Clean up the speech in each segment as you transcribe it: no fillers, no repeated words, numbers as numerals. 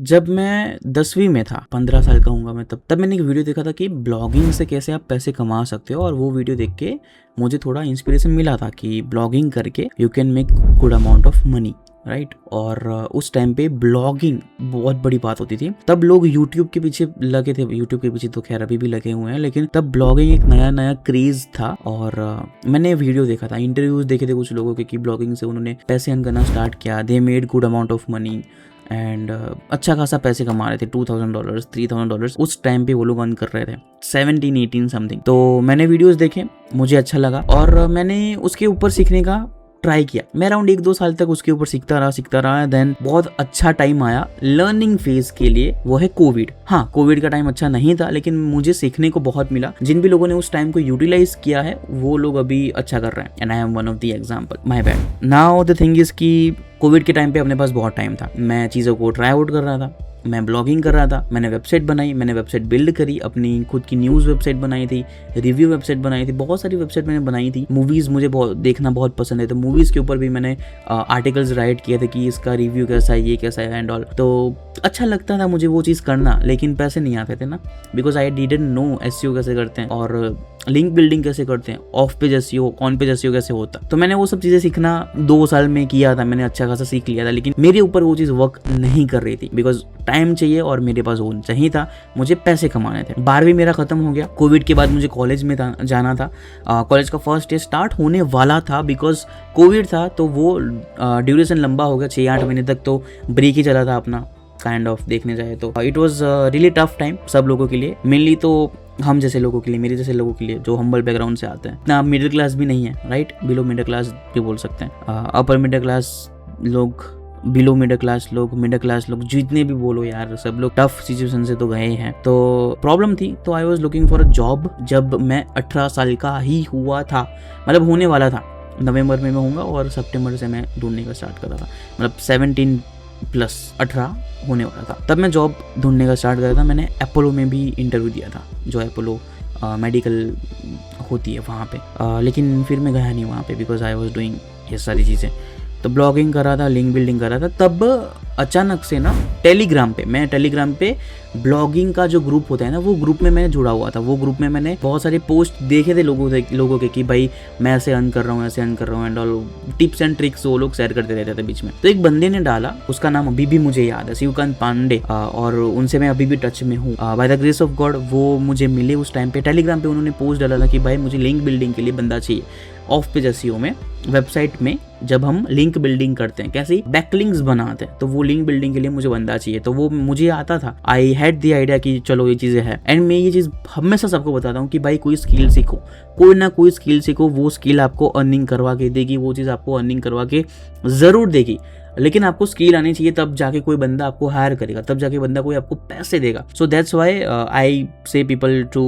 जब मैं 10वीं में था, 15 साल का हूँगा मैं तब मैंने एक वीडियो देखा था कि ब्लॉगिंग से कैसे आप पैसे कमा सकते हो। और वो वीडियो देख के मुझे थोड़ा इंस्पिरेशन मिला था कि ब्लॉगिंग करके you can make good amount of money, right. और उस टाइम पे ब्लॉगिंग बहुत बड़ी बात होती थी। तब लोग यूट्यूब के पीछे लगे थे, यूट्यूब के पीछे तो खैर अभी भी लगे हुए हैं, लेकिन तब ब्लॉगिंग एक नया क्रेज था। और मैंने वीडियो देखा था, इंटरव्यूज देखे थे कुछ लोगों के कि ब्लॉगिंग से उन्होंने पैसे अर्न करना स्टार्ट किया, they made good amount of money and अच्छा खासा पैसे कमा रहे थे। $2,000 $3,000 उस टाइम पे वो लोग अर्न कर रहे थे, 17-18 समथिंग। तो मैंने वीडियोस देखे, मुझे अच्छा लगा और मैंने उसके ऊपर सीखने का ट्राई किया। मैं अराउंड 1-2 साल तक उसके ऊपर सीखता रहा। देन बहुत अच्छा टाइम आया लर्निंग फेज के लिए, वो है कोविड। हाँ, कोविड का टाइम अच्छा नहीं था, लेकिन मुझे सीखने को बहुत मिला। जिन भी लोगों ने उस टाइम को यूटिलाइज किया है वो लोग अभी अच्छा कर रहे हैं and I am one of the example. My bad. Now the thing is कि कोविड के टाइम पे अपने पास बहुत टाइम था, मैं चीज़ों को ट्राई आउट कर रहा था, मैं ब्लॉगिंग कर रहा था, मैंने वेबसाइट बनाई, मैंने वेबसाइट बिल्ड करी, अपनी खुद की न्यूज़ वेबसाइट बनाई थी, रिव्यू वेबसाइट बनाई थी, बहुत सारी वेबसाइट मैंने बनाई थी। मूवीज़ मुझे देखना बहुत पसंद है, तो मूवीज़ के ऊपर भी मैंने आर्टिकल्स राइट किए थे कि इसका रिव्यू कैसा है, ये कैसा है एंड ऑल। तो अच्छा लगता था मुझे वो चीज़ करना, लेकिन पैसे नहीं आते थे ना, because I didn't know SEO कैसे करते हैं और लिंक बिल्डिंग कैसे करते हैं, of page SEO, on page SEO कैसे होता। तो मैंने वो सब चीज़ें सीखना 2 साल में किया था, मैंने अच्छा खासा सीख लिया था, लेकिन मेरे ऊपर वो चीज़ वर्क नहीं कर रही थी बिकॉज टाइम चाहिए और मेरे पास वो चाहिए था, मुझे पैसे कमाने थे। 12वीं मेरा खत्म हो गया, कोविड के बाद मुझे कॉलेज में जाना था। कॉलेज का फर्स्ट डे स्टार्ट होने वाला था, बिकॉज कोविड था तो वो ड्यूरेशन लंबा हो गया, 6-8 महीने तक तो ब्रेक ही चला था अपना, काइंड ऑफ देखने जाए तो। It was really tough time सब लोगों के लिए, मेनली तो हम जैसे लोगों के लिए, मेरे जैसे लोगों के लिए जो हम्बल बैकग्राउंड से आते हैं ना, मिडिल क्लास भी नहीं है, राइट, बिलो मिडिल क्लास भी बोल सकते हैं। अपर मिडिल क्लास लोग, बिलो मिडिल क्लास लोग, मिडिल क्लास लोग, जितने भी बोलो यार, सब लोग टफ सिचुएशन से तो गए हैं। तो प्रॉब्लम थी, तो I was looking for a job जब मैं 18 साल का ही हुआ था, मतलब होने वाला था। नवंबर में मैं होऊंगा और सितंबर से मैं ढूंढने का स्टार्ट कर रहा था, मतलब 17+18 होने वाला था। तब मैं जॉब ढूंढने का स्टार्ट कर रहा था। मैंने अपोलो में भी इंटरव्यू दिया था, जो अपोलो मेडिकल होती है वहाँ पे, लेकिन फिर मैं गया नहीं वहाँ पे बिकॉज आई वॉज डूइंग ये सारी चीज़ें। तो ब्लॉगिंग कर रहा था, लिंक बिल्डिंग कर रहा था, तब अचानक से ना टेलीग्राम पे ब्लॉगिंग का जो ग्रुप होता है ना, वो ग्रुप में मैंने जुड़ा हुआ था। वो ग्रुप में मैंने बहुत सारे पोस्ट देखे थे लोगों के कि भाई मैं ऐसे अर्न कर रहा हूँ, ऐसे अर्न कर रहा हूँ and all, tips and tricks वो लोग शेयर करते रहते थे बीच में। तो एक बंदे ने डाला, उसका नाम अभी भी मुझे याद है, शिवकांत पांडे, और उनसे मैं अभी भी टच में हूँ by the grace of God. वो मुझे मिले उस टाइम पे, टेलीग्राम पे उन्होंने पोस्ट डाला था कि भाई मुझे लिंक बिल्डिंग के लिए बंदा चाहिए, ऑफ पेज एसईओ में, वेबसाइट में जब हम लिंक बिल्डिंग करते हैं, कैसे बैकलिंक्स बनाते हैं, तो वो लिंक बिल्डिंग के लिए मुझे बंदा चाहिए। तो वो मुझे आता था, आई हैड द आइडिया कि चलो ये चीज़ें हैं। एंड मैं ये चीज़ हमेशा सबको बताता हूँ कि भाई कोई स्किल सीखो, कोई ना कोई स्किल सीखो, वो स्किल आपको अर्निंग करवा के देगी, वो चीज़ आपको अर्निंग करवा के ज़रूर देगी। लेकिन आपको स्किल आनी चाहिए, तब जाके कोई बंदा आपको हायर करेगा, तब जाके बंदा कोई आपको पैसे देगा। So that's why I say people to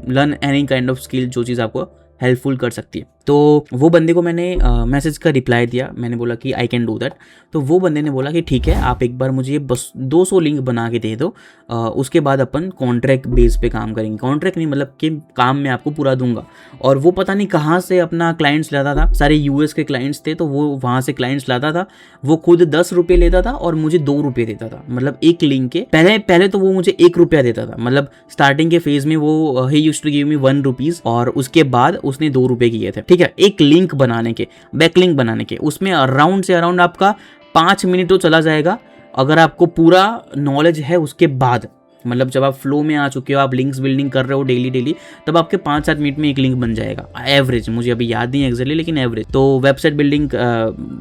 learn any kind of skill, जो चीज़ आपको हेल्पफुल कर सकती है। तो वो बंदे को मैंने मैसेज का रिप्लाई दिया, मैंने बोला कि आई कैन डू दैट। तो वो बंदे ने बोला कि ठीक है, आप एक बार मुझे बस 200 लिंक बना के दे दो, उसके बाद अपन कॉन्ट्रैक्ट बेस पे काम करेंगे। कॉन्ट्रैक्ट नहीं, मतलब कि काम मैं आपको पूरा दूंगा। और वो पता नहीं कहाँ से अपना क्लाइंट्स लाता था, सारे यूएस के क्लाइंट्स थे, तो वो वहाँ से क्लाइंट्स लाता था। वो खुद 10 रुपये लेता था और मुझे 2 रुपये देता था, मतलब एक लिंक के पहले तो वो मुझे 1 रुपया देता था, मतलब स्टार्टिंग के फेज में वो ही used to give me 1 rupees, और उसके बाद उसने 2 रुपये किए थे, ठीक है, एक लिंक बनाने के, बैकलिंक बनाने के। उसमें अराउंड आपका 5 मिनट तो चला जाएगा, अगर आपको पूरा नॉलेज है उसके बाद, मतलब जब आप फ्लो में आ चुके हो, आप लिंक्स बिल्डिंग कर रहे हो डेली, तब आपके 5-7 मिनट में एक लिंक बन जाएगा एवरेज, मुझे अभी याद नहीं एक्जैक्टली, लेकिन एवरेज। तो वेबसाइट बिल्डिंग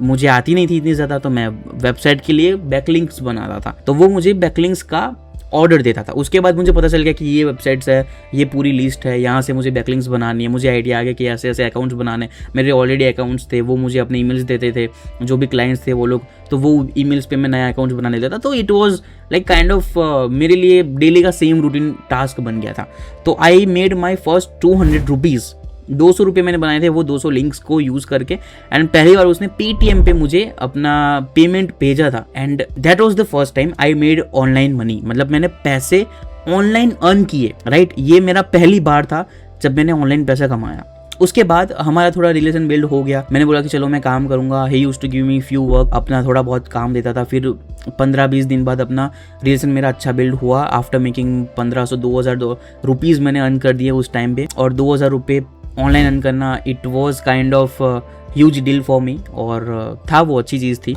मुझे आती नहीं थी इतनी ज़्यादा, तो मैं वेबसाइट के लिए बैकलिंक्स बनाता था, तो वो मुझे बैकलिंक्स का ऑर्डर देता था। उसके बाद मुझे पता चल गया कि ये वेबसाइट्स है, ये पूरी लिस्ट है, यहाँ से मुझे बैकलिंक्स बनानी है। मुझे आइडिया आ गया कि ऐसे ऐसे अकाउंट्स बनाने, मेरे ऑलरेडी अकाउंट्स थे, वो मुझे अपने ईमेल्स देते थे, जो भी क्लाइंट्स थे वो लोग, तो वो ईमेल्स पे मैं नया अकाउंट्स बना लेता था। तो it was like kind of मेरे लिए डेली का सेम रूटीन टास्क बन गया था। तो I made my first 200 rupees, 200 रुपये मैंने बनाए थे वो 200 लिंक्स को यूज़ करके। एंड पहली बार उसने पेटीएम पे मुझे अपना पेमेंट भेजा था, and that was the first time I made online money, मतलब मैंने पैसे ऑनलाइन अर्न किए, राइट। ये मेरा पहली बार था जब मैंने ऑनलाइन पैसा कमाया। उसके बाद हमारा थोड़ा रिलेशन बिल्ड हो गया। मैंने बोला कि चलो मैं काम करूंगा, he used to give me few work, अपना थोड़ा बहुत काम देता था। फिर 15-20 दिन बाद अपना रिलेशन मेरा अच्छा बिल्ड हुआ। आफ्टर मेकिंग 1500-2000 रुपीज़ मैंने अर्न कर दिए उस टाइम पे, और 2000 रुपये ऑनलाइन अर्न करना it was kind of huge deal for me, और था वो अच्छी चीज़ थी।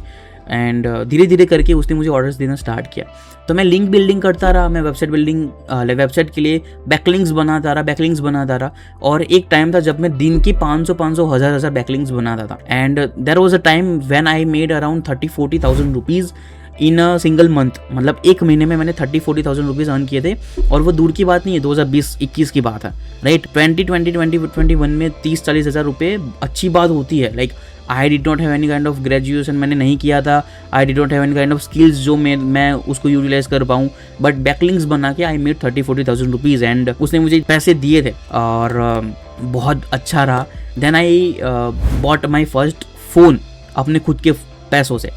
एंड धीरे धीरे करके उसने मुझे ऑर्डर्स देना स्टार्ट किया। तो मैं लिंक बिल्डिंग करता रहा, मैं वेबसाइट के लिए बैकलिंक्स बनाता रहा। और एक टाइम था जब मैं दिन की 500 1000 बैकलिंक्स बनाता था। And there was a time when I made around 30-40,000 rupees in a single month. मतलब एक महीने में मैंने 30-40,000 रुपीज़ अर्न किए थे। और वो दूर की बात नहीं है, 2020-21 की बात है, राइट। 2021 में 30-40 हज़ार रुपये अच्छी बात होती है। Like I did not have any kind of graduation, मैंने नहीं किया था। I did not have any kind of skills जो मैं उसको यूटिलाइज कर पाऊँ, बट बैकलिंक्स बना के आई मेड 30-40,000 रुपीज़। एंड उसने मुझे पैसे दिए थे और बहुत अच्छा रहा। Then I bought my first phone अपने खुद के पैसों से,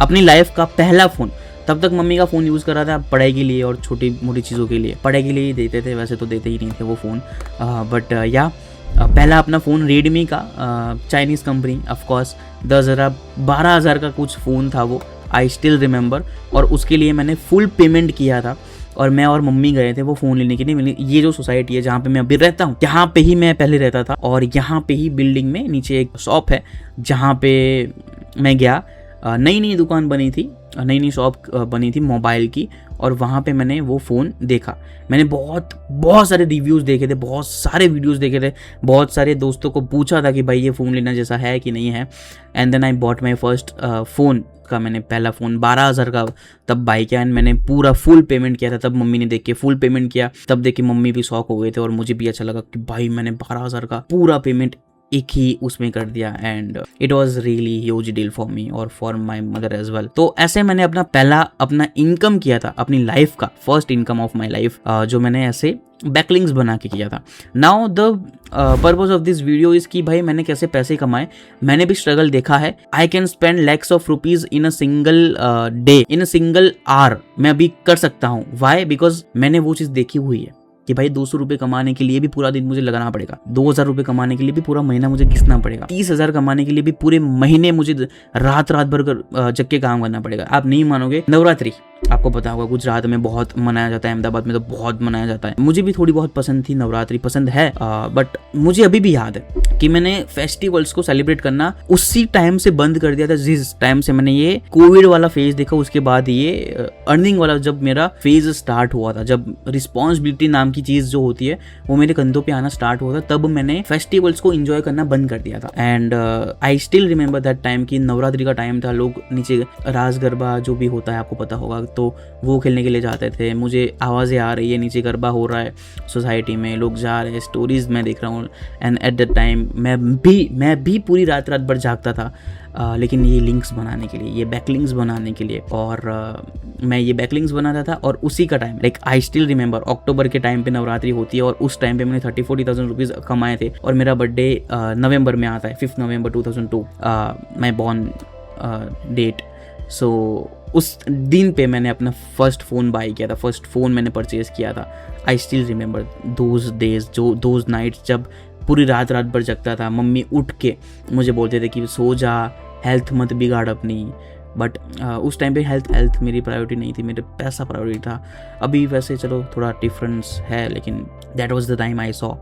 अपनी लाइफ का पहला फ़ोन। तब तक मम्मी का फ़ोन यूज़ कर रहा था पढ़ाई के लिए और छोटी मोटी चीज़ों के लिए। पढ़ाई के लिए ही देते थे, वैसे तो देते ही नहीं थे वो फ़ोन, बट या पहला अपना फ़ोन रेडमी का, चाइनीज़ कंपनी, ऑफकोर्स 12,000 का कुछ फ़ोन था वो, आई स्टिल रिमेंबर। और उसके लिए मैंने फुल पेमेंट किया था, और मैं और मम्मी गए थे वो फ़ोन लेने के लिए। ये जो सोसाइटी है जहाँ पे मैं अभी रहता हूँ, यहाँ पे ही मैं पहले रहता था, और यहाँ पे ही बिल्डिंग में नीचे एक शॉप है जहाँ पे मैं गया। नई दुकान बनी थी, नई शॉप बनी थी मोबाइल की, और वहाँ पे मैंने वो फ़ोन देखा। मैंने बहुत सारे रिव्यूज़ देखे थे, बहुत सारे वीडियोज़ देखे थे, बहुत सारे दोस्तों को पूछा था कि भाई ये फ़ोन लेना जैसा है कि नहीं है। And then I bought my first phone का, मैंने पहला फ़ोन 12,000 का तब बाई किया। एंड मैंने पूरा फुल पेमेंट किया था। तब मम्मी ने देख के फुल पेमेंट किया, तब देख के मम्मी भी शॉक हो गए थे, और मुझे भी अच्छा लगा कि भाई मैंने 12,000 का पूरा पेमेंट एक ही उसमें कर दिया। And it was really huge deal for me और for my mother as well. तो ऐसे मैंने अपना इनकम किया था, अपनी लाइफ का first income of my life, जो मैंने ऐसे बैकलिंक्स बना के किया था। Now the purpose of this video is कि भाई मैंने कैसे पैसे कमाए, मैंने भी स्ट्रगल देखा है। I can spend lakhs of rupees in a single day, in a single hour, मैं अभी कर सकता हूँ। वाई? बिकॉज मैंने वो चीज़ देखी हुई है कि भाई 200 रुपये कमाने के लिए भी पूरा दिन मुझे लगाना पड़ेगा, 2,000 रुपये कमाने के लिए भी पूरा महीना मुझे घिसना पड़ेगा, 30,000 कमाने के लिए भी पूरे महीने मुझे रात भर जग के काम करना पड़ेगा। आप नहीं मानोगे, नवरात्रि आपको पता होगा गुजरात में बहुत मनाया जाता है, अहमदाबाद में तो बहुत मनाया जाता है। मुझे भी थोड़ी बहुत पसंद थी, नवरात्रि पसंद है, बट मुझे अभी भी याद है कि मैंने फेस्टिवल्स को सेलिब्रेट करना उसी टाइम से बंद कर दिया था जिस टाइम से मैंने ये कोविड वाला फेज देखा। उसके बाद ये अर्निंग वाला जब मेरा फेज स्टार्ट हुआ था, जब रिस्पॉन्सिबिलिटी नाम की चीज जो होती है वो मेरे कंधों पे आना स्टार्ट हुआ था, तब मैंने फेस्टिवल्स को एंजॉय करना बंद कर दिया था। And I still remember that time कि नवरात्रि का टाइम था, लोग नीचे रास गरबा जो भी होता है आपको पता होगा, तो वो खेलने के लिए जाते थे। मुझे आवाज़ें आ रही है, नीचे गरबा हो रहा है सोसाइटी में, लोग जा रहे हैं, स्टोरीज मैं देख रहा हूँ। एंड एट द टाइम मैं भी पूरी रात भर जागता था, लेकिन ये लिंक्स बनाने के लिए, ये बैकलिंक्स बनाने के लिए। और मैं ये बैकलिंक्स बनाता था, और उसी का time like I still remember October के टाइम पे नवरात्रि होती है, और उस टाइम पे मैंने 30-40,000 रुपीज़ कमाए थे। और मेरा बर्थडे नवंबर में आता है, 5 नवंबर 2002, माई बॉर्न डेट। सो उस दिन पे मैंने अपना फर्स्ट फ़ोन बाई किया था, फर्स्ट फ़ोन मैंने परचेज़ किया था। I still remember those days, those nights जब पूरी रात भर जगता था। मम्मी उठ के मुझे बोलते थे कि सो जा, हेल्थ मत बिगाड़ अपनी। बट उस टाइम पे हेल्थ मेरी प्रायोरिटी नहीं थी, मेरे पैसा प्रायोरिटी था। अभी वैसे चलो थोड़ा डिफरेंस है, लेकिन that was the time I saw,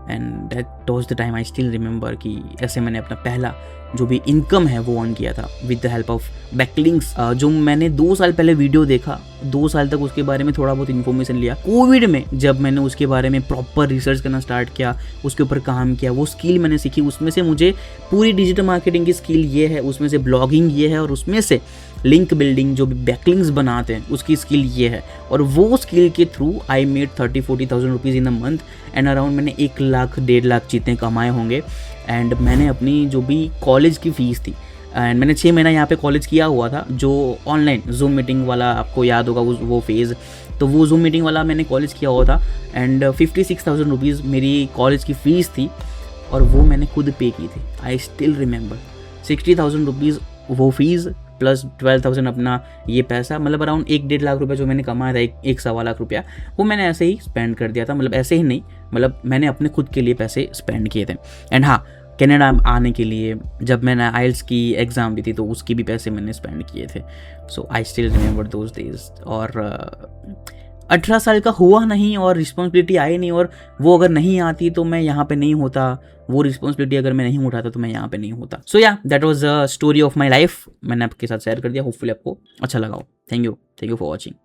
and that was the time I still remember कि ऐसे मैंने अपना पहला जो भी इनकम है वो अर्न किया था with the help of backlinks. जो मैंने 2 साल पहले वीडियो देखा, 2 साल तक उसके बारे में थोड़ा बहुत इन्फॉर्मेशन लिया। कोविड में जब मैंने उसके बारे में प्रॉपर रिसर्च करना स्टार्ट किया, उसके ऊपर काम किया, वो स्किल मैंने सीखी। उसमें से मुझे पूरी डिजिटल मार्केटिंग की स्किल ये है, उसमें से ब्लॉगिंग ये है, और उसमें से लिंक बिल्डिंग जो भी बैकलिंक्स बनाते हैं उसकी स्किल ये है। और वो स्किल के through I made 30-40,000 rupees in a month, and around मैंने 1 लाख 1.5 लाख जितने कमाए होंगे। एंड मैंने अपनी जो भी कॉलेज की फ़ीस थी, एंड मैंने 6 महीना यहाँ पे कॉलेज किया हुआ था, जो ऑनलाइन जूम मीटिंग वाला आपको याद होगा वो फेज़, तो वो जूम मीटिंग वाला मैंने कॉलेज किया हुआ था। एंड 56,000 रुपीज़ मेरी कॉलेज की फ़ीस थी, और वो मैंने खुद पे की थी। आई स्टिल रिमेंबर 60,000 रुपीज़ वो फीस प्लस 12,000 अपना ये पैसा, मतलब अराउंड 1-1.5 लाख रुपये जो मैंने कमाया था, 1-1.25 लाख रुपया, वो मैंने ऐसे ही स्पेंड कर दिया था। मतलब ऐसे ही नहीं, मतलब मैंने अपने खुद के लिए पैसे स्पेंड किए थे। एंड हाँ, कनाडा आने के लिए जब मैंने आइल्स की एग्ज़ाम दी थी तो उसकी भी पैसे मैंने स्पेंड किए थे। So I still remember those days. और 18 साल का हुआ नहीं और रिस्पॉन्सिबिलिटी आई नहीं, और वो अगर नहीं आती तो मैं यहाँ पे नहीं होता, वो रिस्पॉन्सिबिलिटी अगर मैं नहीं उठाता तो मैं यहाँ पे नहीं होता। सो या that was the story of my life, मैंने आपके साथ शेयर कर दिया। होपफुली आपको अच्छा लगा हो। Thank you for watching.